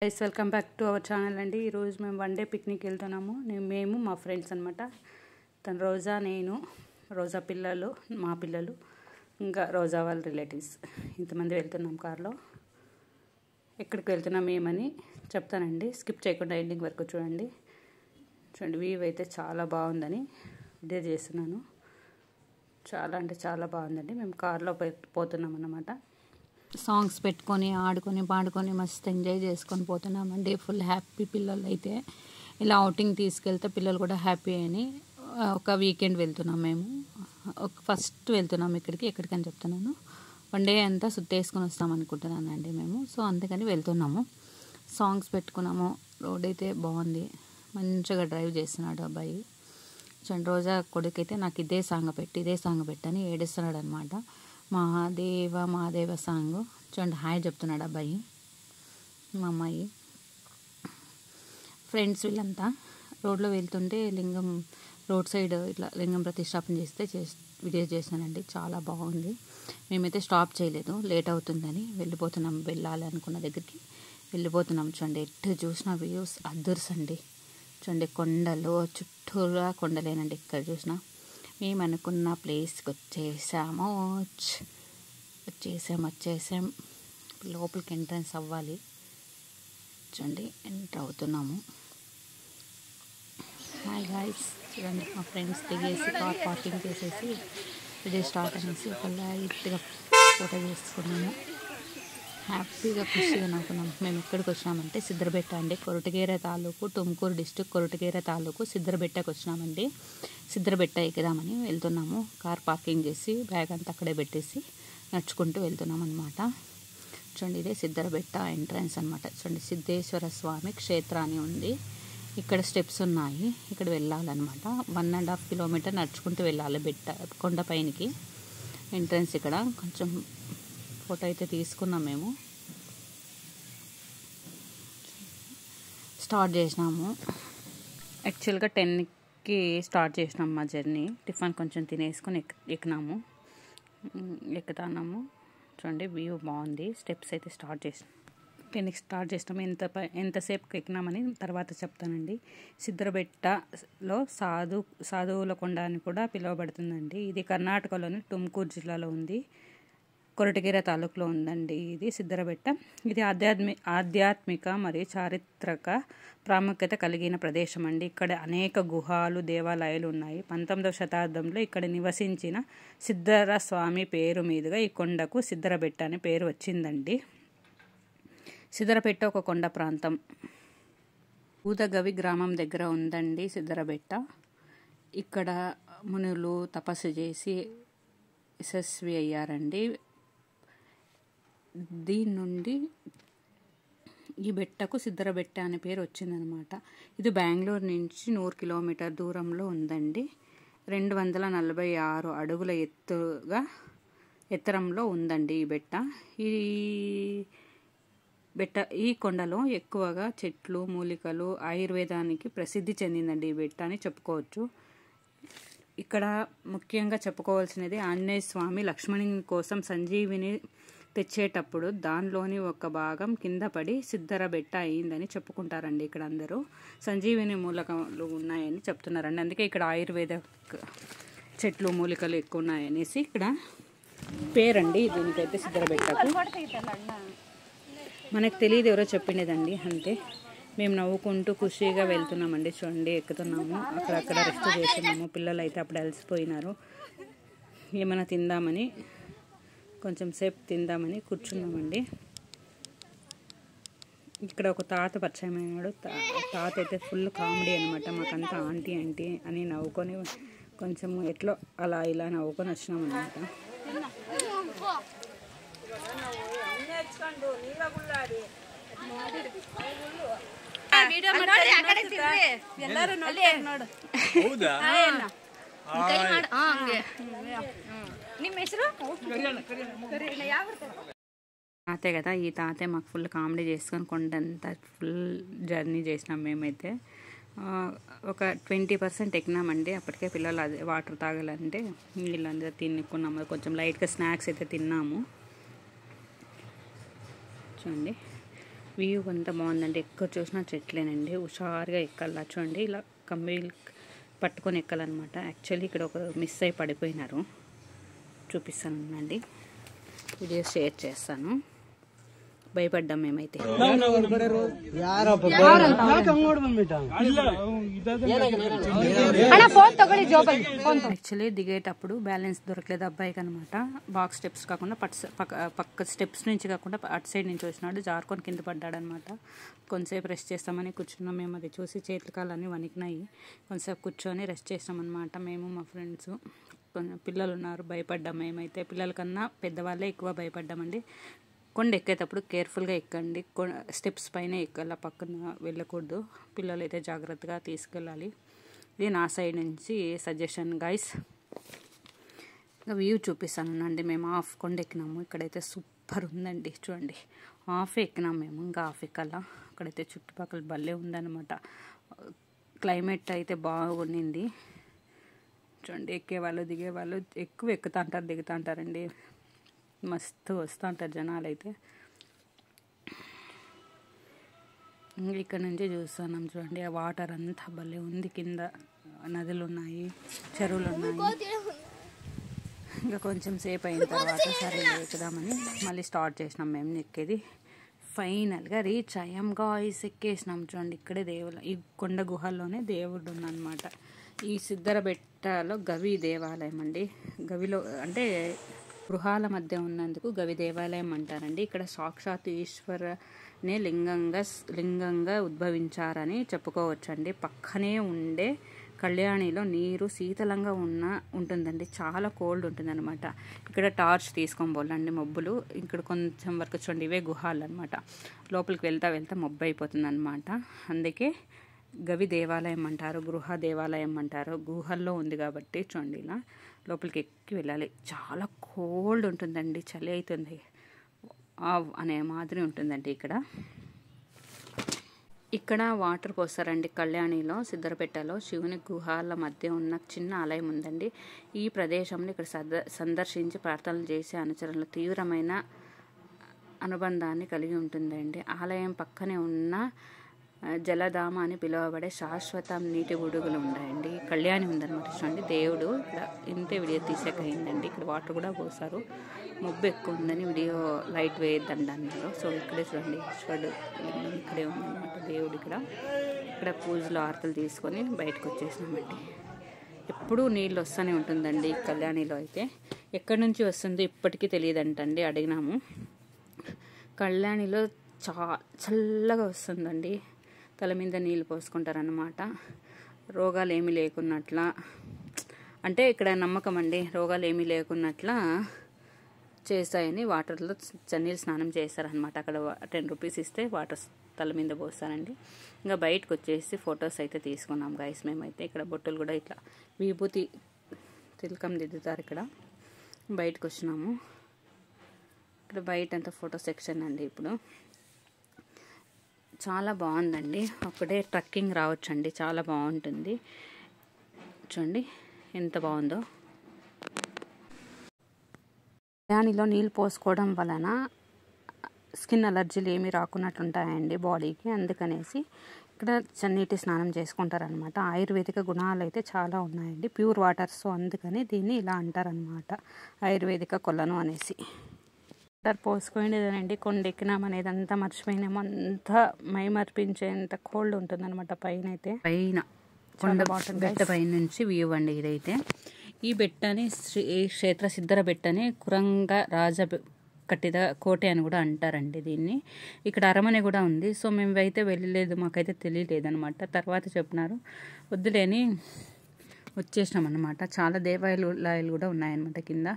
Guys welcome back to our channel అండి. ఈరోజు మేము వన్ డే పిక్నిక్ వెళ్తున్నాము. మేము మా ఫ్రెండ్స్ అనమాట. తను రోజా, నేను, రోజా పిల్లలు, మా పిల్లలు, ఇంకా రోజా వాళ్ళ రిలేటివ్స్ ఇంతమంది వెళ్తున్నాం కార్లో. ఎక్కడికి వెళ్తున్నాం ఏమని చెప్తానండి, స్కిప్ చేయకుండా ఎండింగ్ వరకు చూడండి. వ్యూ అయితే చాలా బాగుందని వీడియో చేస్తున్నాను. చాలా అంటే చాలా బాగుందండి. మేము కార్లో పోతున్నాం అన్నమాట. సాంగ్స్ పెట్టుకొని ఆడుకొని పాడుకొని మస్తు ఎంజాయ్ చేసుకొని పోతున్నామండి. Full happy. పిల్లలు అయితే ఇలా అవుటింగ్ తీసుకెళ్తే పిల్లలు కూడా హ్యాపీ అని ఒక వీకెండ్ వెళ్తున్నాం మేము. ఫస్ట్ వెళ్తున్నాం ఎక్కడికని చెప్తున్నాను. వన్ డే అంతా సుత్తేసుకొని వస్తాం అనుకుంటున్నానండి మేము. సో అందుకని వెళ్తున్నాము. సాంగ్స్ పెట్టుకున్నాము. రోడ్ అయితే బాగుంది. మంచిగా డ్రైవ్ చేస్తున్నాడు అబ్బాయి. రోజా కొడుకైతే నాకు ఇదే సాంగ్ పెట్టని ఏడుస్తున్నాడు అనమాట. మహాదేవ సాంగ్ చూడండి. హాయ్ చెప్తున్నాడు అబ్బాయి. మా అమ్మాయి ఫ్రెండ్స్ వీళ్ళంతా రోడ్లో వెళ్తుంటే రోడ్ సైడ్ ఇట్లా లింగం ప్రతిష్టాపన వీడియో చేశానండి. చాలా బాగుంది. మేమైతే స్టాప్ చేయలేదు, లేట్ అవుతుందని వెళ్ళాలి అనుకున్న దగ్గరికి వెళ్ళిపోతున్నాం. చూడండి, ఎటు చూసిన వ్యూస్ అదర్స్ అండి. చూడండి, కొండలు చుట్టూరా కొండలేనండి. ఇక్కడ చూసినా మేము అనుకున్న ప్లేస్కి వచ్చేసాం. లోపలికి ఎంట్రన్స్ అవ్వాలి. చూడండి, ఎంటర్ అవుతున్నాము. Hi guys. చూడండి, మా ఫ్రెండ్స్ దిగేసి కార్ పార్కింగ్ చేసేసి వీడియో స్టార్ట్ అనేసి ఒక లైట్గా ఫోటో చేసుకున్నాము. హ్యాపీగా ఖుషిగా నవ్వుకున్నాము. మేము ఎక్కడికి వచ్చినామంటే సిద్రబెట్ట అండి. కొరటగేర తాలూకు, తుమ్కూరు డిస్టిక్ కొరటగేర తాలూకు సిద్రబెట్టకు వచ్చినామండి. సిద్రబెట్ట ఎక్కుదామని వెళ్తున్నాము. కార్ పార్కింగ్ చేసి బ్యాగ్ అంతా అక్కడే పెట్టేసి నడుచుకుంటూ వెళ్తున్నాం అనమాట. చూడండి, ఇదే సిద్రబెట్ట ఎంట్రన్స్ అనమాట. చూడండి, సిద్ధేశ్వర స్వామి క్షేత్రాన్ని ఉంది. ఇక్కడ స్టెప్స్ ఉన్నాయి. ఇక్కడ వెళ్ళాలన్నమాట. 1.5 కిలోమీటర్ నడుచుకుంటూ వెళ్ళాలి కొండపైనకి. ఎంట్రన్స్ ఇక్కడ కొంచెం ఫోటో అయితే తీసుకున్నాం. మేము స్టార్ట్ చేసినాము. యాక్చువల్గా 10కి స్టార్ట్ చేసినాము మా జర్నీ. టిఫిన్ కొంచెం తినేసుకొని ఎక్కుతాము. చూడండి, వ్యూ బాగుంది. స్టెప్స్ అయితే స్టార్ట్ చేసినాం. 10కి స్టార్ట్ చేసినాము. ఎంతసేపుకి ఎక్కినామని తర్వాత చెప్తానండి. సిద్రబెట్టలో సాధువుల కొండ అని కూడా పిలువబడుతుందండి. ఇది కర్ణాటకలోని తుమ్కూరు జిల్లాలో ఉంది. కొరటగేర తాలూకులో ఉందండి ఇది సిద్రబెట్ట. ఇది ఆధ్యాత్మిక మరియు చారిత్రక ప్రాముఖ్యత కలిగిన ప్రదేశం అండి. ఇక్కడ అనేక గుహాలు, దేవాలయాలు ఉన్నాయి. 19వ శతాబ్దంలో ఇక్కడ నివసించిన సిద్ధర స్వామి పేరు మీదుగా ఈ కొండకు సిద్రబెట్ట అనే పేరు వచ్చిందండి. సిద్రబెట్ట ఒక కొండ ప్రాంతం. ఊదగవి గ్రామం దగ్గర ఉందండి సిద్రబెట్ట. ఇక్కడ మునులు తపస్సు చేసి యశస్వి అయ్యారండి. దీని నుండి ఈ బెట్టకు సిద్రబెట్ట అనే పేరు వచ్చిందనమాట. ఇది బెంగళూరు నుంచి 100 కిలోమీటర్ దూరంలో ఉందండి. 246 అడుగుల ఎత్తరంలో ఉందండి ఈ బెట్ట. ఈ కొండలో ఎక్కువగా చెట్లు, మూలికలు, ఆయుర్వేదానికి ప్రసిద్ధి చెందిందండి ఈ బెట్ట అని చెప్పుకోవచ్చు. ఇక్కడ ముఖ్యంగా చెప్పుకోవాల్సినది ఆంజనేయ స్వామి లక్ష్మణుని కోసం సంజీవిని తెచ్చేటప్పుడు దానిలోని ఒక భాగం కింద పడి సిద్రబెట్ట అయిందని చెప్పుకుంటారండి. ఇక్కడ అందరూ సంజీవిని మూలికలు ఉన్నాయని చెప్తున్నారండి. అందుకే ఇక్కడ ఆయుర్వేద చెట్లు, మూలికలు ఎక్కువ ఉన్నాయనేసి ఇక్కడ పేరండి. దీనికైతే సిద్రబెట్టకు మనకు తెలియదు, ఎవరో చెప్పిండేదండి. అంతే మేము నవ్వుకుంటూ ఖుషిగా వెళ్తున్నామండి. చూడండి, ఎక్కుతున్నాము. అక్కడక్కడ రెస్ట్ చేస్తున్నాము. పిల్లలు అయితే అప్పుడు అలసిపోయినారు. ఏమైనా తిందామని కొంచెం సేపు కూర్చున్నామండి. ఇక్కడ ఒక తాత పరిచయం అయినాడు. తాత అయితే ఫుల్ కామెడీ అనమాట. మాకంతా ఆంటీ అని నవ్వుకొని కొంచెం ఎట్లో అలా ఇలా నవ్వుకొని వచ్చినామన్నమాట. తాతే కదా, ఈ తాతే మాకు ఫుల్ కామెడీ చేసుకొని కొండంతా ఫుల్ జర్నీ చేసినాం. మేమైతే ఒక 20% ఎక్కినామండి. అప్పటికే పిల్లలు అదే వాటర్ తాగాలంటే వీళ్ళందరూ తినుకున్నాము. కొంచెం లైట్గా స్నాక్స్ అయితే తిన్నాము. చూడండి, వ్యూ అంతా బాగుందండి. ఎక్కడ చూసినా చెట్లేనండి. హుషారుగా ఎక్కాల చూడండి. ఇలా కమ్మీలు పట్టుకొని ఎక్కాలన్నమాట. యాక్చువల్లీ ఇక్కడ ఒక మిస్ అయి పడిపోయినారు. చూపిస్తానండి, వీడియో షేర్ చేస్తాను. భయపడ్డాం మేమైతే. యాక్చువల్లీ దిగేటప్పుడు బ్యాలెన్స్ దొరకలేదు అబ్బాయికి అనమాట. బాక్స్ స్టెప్స్ కాకుండా పక్క స్టెప్స్ నుంచి కాకుండా అటు సైడ్ నుంచి వచ్చినాడు, జారుకొని కింద పడ్డాడనమాట. కొంతసేపు రెస్ట్ చేస్తామని కూర్చున్నాం మేము. అది చూసి చేతులు కాళ్ళన్నీ వణికినాయి. కొంతసేపు కూర్చొని రెస్ట్ చేస్తామన్నమాట మేము మా ఫ్రెండ్స్. పిల్లలు ఉన్నారు, భయపడ్డాం మేమైతే. పిల్లల కన్నా పెద్దవాళ్ళే ఎక్కువ భయపడ్డామండి. కొండ ఎక్కేటప్పుడు కేర్ఫుల్గా ఎక్కండి. స్టెప్స్ పైన ఎక్కాల, పక్కన వెళ్ళకూడదు. పిల్లలు అయితే జాగ్రత్తగా తీసుకెళ్ళాలి. ఇది నా సైడ్ నుంచి సజెషన్ గైస్. ఇంకా వ్యూ చూపిస్తానండి. మేము హాఫ్ కొండ ఎక్కినాము. ఇక్కడైతే సూపర్ ఉందండి చూడండి. హాఫ్ ఎక్కినాం మేము, ఇంకా హాఫ్ ఎక్కాల. అక్కడైతే చుట్టుపక్కల భలే ఉందన్నమాట. క్లైమేట్ అయితే బాగుండింది చూడండి. ఎక్కేవాళ్ళు దిగేవాళ్ళు ఎక్కువ ఎక్కుతా అంటారు, దిగుతూ అంటారండి. మస్తు వస్తూ ఉంటారు జనాలు అయితే. ఇక్కడ నుంచి చూస్తున్నాం చూడండి. ఆ వాటర్ అంతా భలే ఉంది. కింద నదులు ఉన్నాయి, చెరువులు ఉన్నాయి. ఇంకా కొంచెం సేపు అయిన తర్వాత సరే ఎక్కుదామని మళ్ళీ స్టార్ట్ చేసినాం మేము ఎక్కేది. ఫైనల్గా రీచ్ అయ్యాం గాయ్స్. ఎక్కేసినాం చూడండి. ఇక్కడే దేవుడు, ఈ కొండ గుహల్లోనే దేవుడు ఉందన్నమాట. ఈ సిద్ధరబెట్టలో గవి దేవాలయం అండి. గవిలో అంటే గృహాల మధ్య ఉన్నందుకు గవి దేవాలయం అంటారండి. ఇక్కడ సాక్షాత్ ఈశ్వరనే లింగంగా ఉద్భవించారని చెప్పుకోవచ్చండి. పక్కనే ఉండే కళ్యాణిలో నీరు శీతలంగా ఉంటుందండి. చాలా కోల్డ్ ఉంటుందన్నమాట. ఇక్కడ టార్చ్ తీసుకొని పోలండి. మబ్బులు ఇక్కడ కొంచెం వరకు చూడండి. ఇవే గుహాలు అనమాట. లోపలికి వెళ్తా మబ్బు అయిపోతుంది అనమాట. అందుకే గవి దేవాలయం అంటారు, గృహ దేవాలయం అంటారు. గుహల్లో ఉంది కాబట్టి చూడండి. ఇలా లోపలికి ఎక్కి వెళ్ళాలి. చాలా కోల్డ్ ఉంటుందండి, చలి అవుతుంది అనే మాదిరి ఉంటుందండి. ఇక్కడ వాటర్ పోస్తారండి. కళ్యాణిలో సిద్ధరపెట్టలో శివుని గుహాల మధ్య ఉన్న చిన్న ఆలయం ఉందండి. ఈ ప్రదేశంలో ఇక్కడ సందర్శించి ప్రార్థనలు చేసే అనుచరుల తీవ్రమైన అనుబంధాన్ని కలిగి ఉంటుందండి. ఆలయం పక్కనే ఉన్న జలధామ అని పిలువబడే శాశ్వత నీటి గొడుగులు ఉన్నాయండి. కళ్యాణి ఉందన్నమాట చూడండి. దేవుడు ఇక్కడ ఇంతే వీడియో తీసేకయిందండి. ఇక్కడ వాటర్ కూడా పోసారు. మబ్బు ఎక్కువ ఉందని వీడియో లైట్ వేయద్దండి అన్నారు. సో ఇక్కడే చూడండి, ఈశ్వరుడు ఇక్కడే ఉందన్నమాట దేవుడు. ఇక్కడ పూజలు ఆరతలు తీసుకొని బయటకు వచ్చేసినామండి. ఎప్పుడూ నీళ్ళు వస్తూనే ఉంటుందండి కళ్యాణిలో అయితే. ఎక్కడి నుంచి వస్తుందో ఇప్పటికీ తెలియదంటండి. అడిగినాము. కళ్యాణిలో చల్లగా వస్తుందండి. తల మీద నీళ్ళు పోసుకుంటారన్నమాట. రోగాలు ఏమీ లేకున్నట్ల, అంటే ఇక్కడ నమ్మకం అండి. రోగాలు ఏమీ లేకున్నట్ల చేస్తాయని వాటర్లో చన్నీళ్ళు స్నానం చేస్తారనమాట. అక్కడ 10 రూపీస్ ఇస్తే వాటర్ తల మీద పోస్తారండి. ఇంకా బయటకు వచ్చేసి ఫొటోస్ అయితే తీసుకున్నాం గైస్ మేమైతే. ఇక్కడ బొట్టులు కూడా ఇట్లా విభూతి తిలకం దిద్దుతారు. ఇక్కడ బయటకు వచ్చినాము. ఇక్కడ బయట అంతా ఫోటో సెక్షన్ అండి. ఇప్పుడు చాలా బాగుందండి. ఒకటే ట్రెక్కింగ్ రావచ్చండి, చాలా బాగుంటుంది చూడండి ఎంత బాగుందో. కళ్యాణిలో నీళ్ళు పోసుకోవడం వలన స్కిన్ అలర్జీలు ఏమీ రాకున్నట్లు ఉంటాయండి బాడీకి. అందుకనేసి ఇక్కడ చన్నీటి స్నానం చేసుకుంటారనమాట. ఆయుర్వేదిక గుణాలు అయితే చాలా ఉన్నాయండి. Pure water. సో అందుకని దీన్ని ఇలా అంటారనమాట, ఆయుర్వేదిక కొలను అనేసి. వాటర్ పోసుకునేదేనండి. కొండ ఎక్కినామనేది అంతా మర్చిపోయినాము. అంతా మైమర్పించేంత కోల్డ్ ఉంటుందన్నమాట పైన అయితే. పైన కొండ బెట్ట పైన నుంచి వ్యూ అండి ఇదైతే. ఈ బెట్టని క్షేత్ర సిద్ధర బెట్టని కురంగ రాజ కట్టిద కోటె అని కూడా అంటారండి దీన్ని. ఇక్కడ అరమనే కూడా ఉంది. సో మేము అయితే వెళ్ళలేదు, మాకైతే తెలియలేదనమాట. తర్వాత చెప్పినారు, వద్దులేని వచ్చేసినాం అనమాట. చాలా దేవాలయాలు కూడా ఉన్నాయన్నమాట కింద.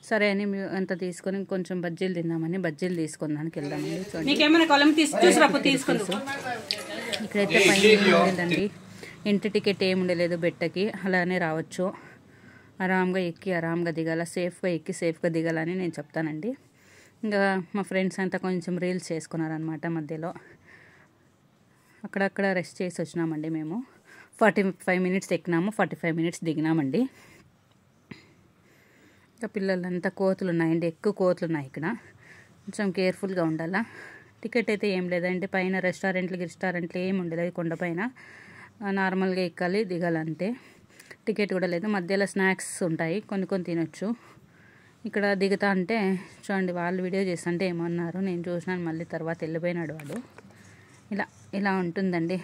సరే అని అంత తీసుకొని కొంచెం బజ్జీలు తిందామని బజ్జీలు తీసుకుందానికి వెళ్దామండి. ఇక్కడైతే పైన ఉండేదండి. ఎంట్రీ టికెట్ ఏమి ఉండలేదు బెట్టకి. అలానే రావచ్చు. ఆరాంగా ఎక్కి ఆరాంగా దిగాల, సేఫ్గా ఎక్కి సేఫ్గా దిగాలని నేను చెప్తానండి. ఇంకా మా ఫ్రెండ్స్ అంతా కొంచెం రీల్స్ చేసుకున్నారనమాట మధ్యలో. అక్కడక్కడ రెస్ట్ చేసి వచ్చినామండి మేము. 45 మినిట్స్ ఎక్కినాము, 45 మినిట్స్ దిగినామండి. ఇంకా పిల్లలంతా కోతులు ఉన్నాయండి, ఎక్కువ కోతులు ఉన్నాయి ఇక్కడ. కొంచెం కేర్ఫుల్గా ఉండాలా. టికెట్ అయితే ఏం లేదంటే పైన రెస్టారెంట్లు ఏమి ఉండలేదు, కొండపైన నార్మల్గా ఎక్కాలి దిగాలి అంతే. టికెట్ కూడా లేదు. మధ్యలో స్నాక్స్ ఉంటాయి, కొన్ని తినొచ్చు. ఇక్కడ దిగుతా అంటే చూడండి, వాళ్ళు వీడియో చేస్తుంటే ఏమన్నారు, నేను చూసినాను, మళ్ళీ తర్వాత వెళ్ళిపోయినాడు వాడు. ఇలా ఉంటుందండి.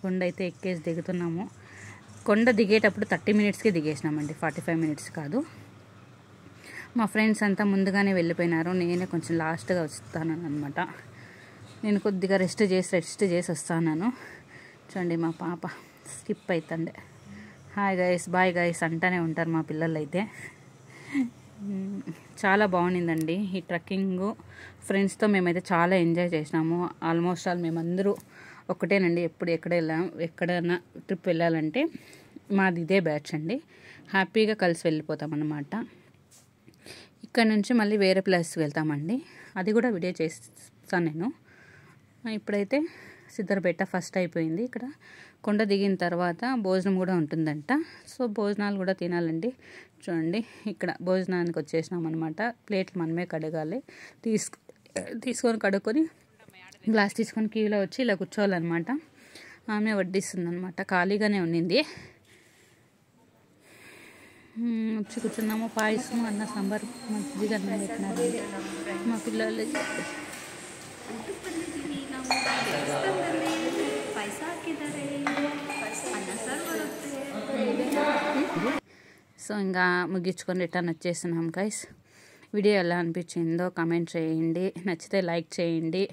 కొండ అయితే ఎక్కేసి దిగుతున్నాము. కొండ దిగేటప్పుడు 30 మినిట్స్కి దిగేసినామండి, 45 మినిట్స్ కాదు. మా ఫ్రెండ్స్ అంతా ముందుగానే వెళ్ళిపోయినారు, నేనే కొంచెం లాస్ట్గా వస్తాను అనమాట. నేను కొద్దిగా రెస్ట్ చేసి వస్తాను. చూడండి మా పాప స్కిప్ అవుతుండే. హాయ్ గైస్, బాయ్ గైస్ అంటానే ఉంటారు మా పిల్లలు అయితే. చాలా బాగుండిందండి ఈ ట్రెక్కింగ్. ఫ్రెండ్స్తో మేమైతే చాలా ఎంజాయ్ చేసినాము. ఆల్మోస్ట్ ఆల్ మేమందరూ ఒకటేనండి, ఎక్కడైనా ట్రిప్ వెళ్ళాలంటే మాది ఇదే బ్యాచ్ అండి. హ్యాపీగా కలిసి వెళ్ళిపోతాం అన్నమాట. ఇక్కడ నుంచి మళ్ళీ వేరే ప్లేస్కి వెళ్తామండి, అది కూడా వీడియో చేస్తాను నేను. ఇప్పుడైతే సిద్ధరపేట ఫస్ట్ అయిపోయింది. ఇక్కడ కొండ దిగిన తర్వాత భోజనం కూడా ఉంటుందంట. సో భోజనాలు కూడా తినాలండి. చూడండి, ఇక్కడ భోజనానికి వచ్చేసినాం అనమాట. ప్లేట్లు మనమే కడగాలి. తీసుకొని కడుక్కొని గ్లాస్ తీసుకొని క్యూలో వచ్చి ఇలా కూర్చోవాలన్నమాట. ఆమె వడ్డిస్తుంది అనమాట, ఖాళీగానే ఉండింది. వచ్చి కూర్చున్నాము. పాయసం, అన్న సాంబార్, మజ్జిగ అన్నం పెట్టినారు మా పిల్లలు. సో ఇంకా ముగించుకొని రిటర్న్ వచ్చేస్తున్నాం గైస్. వీడియో ఎలా అనిపించిందో కామెంట్ చేయండి, నచ్చితే లైక్ చేయండి,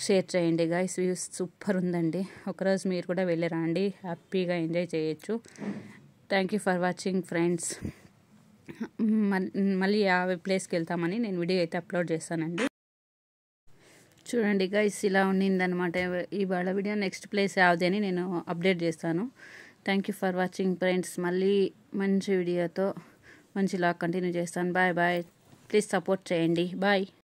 షేర్ చేయండి గైస్. వ్యూస్ సూపర్ ఉందండి. ఒకరోజు మీరు కూడా వెళ్ళి రండి, హ్యాపీగా ఎంజాయ్ చేయొచ్చు. Thank you for watching friends. మళ్ళీ ఆ ప్లేస్కి వెళ్తామని నేను వీడియో అయితే అప్లోడ్ చేస్తానండి. చూడండి గైస్, ఇలా ఉండిందనమాట ఇవాళ వీడియో. నెక్స్ట్ ప్లేస్ యావది అని నేను అప్డేట్ చేస్తాను. Thank you for watching friends. మళ్ళీ మంచి వీడియోతో మంచి లాగ్ కంటిన్యూ చేస్తాను. Bye bye. ప్లీజ్ సపోర్ట్ చేయండి. బాయ్.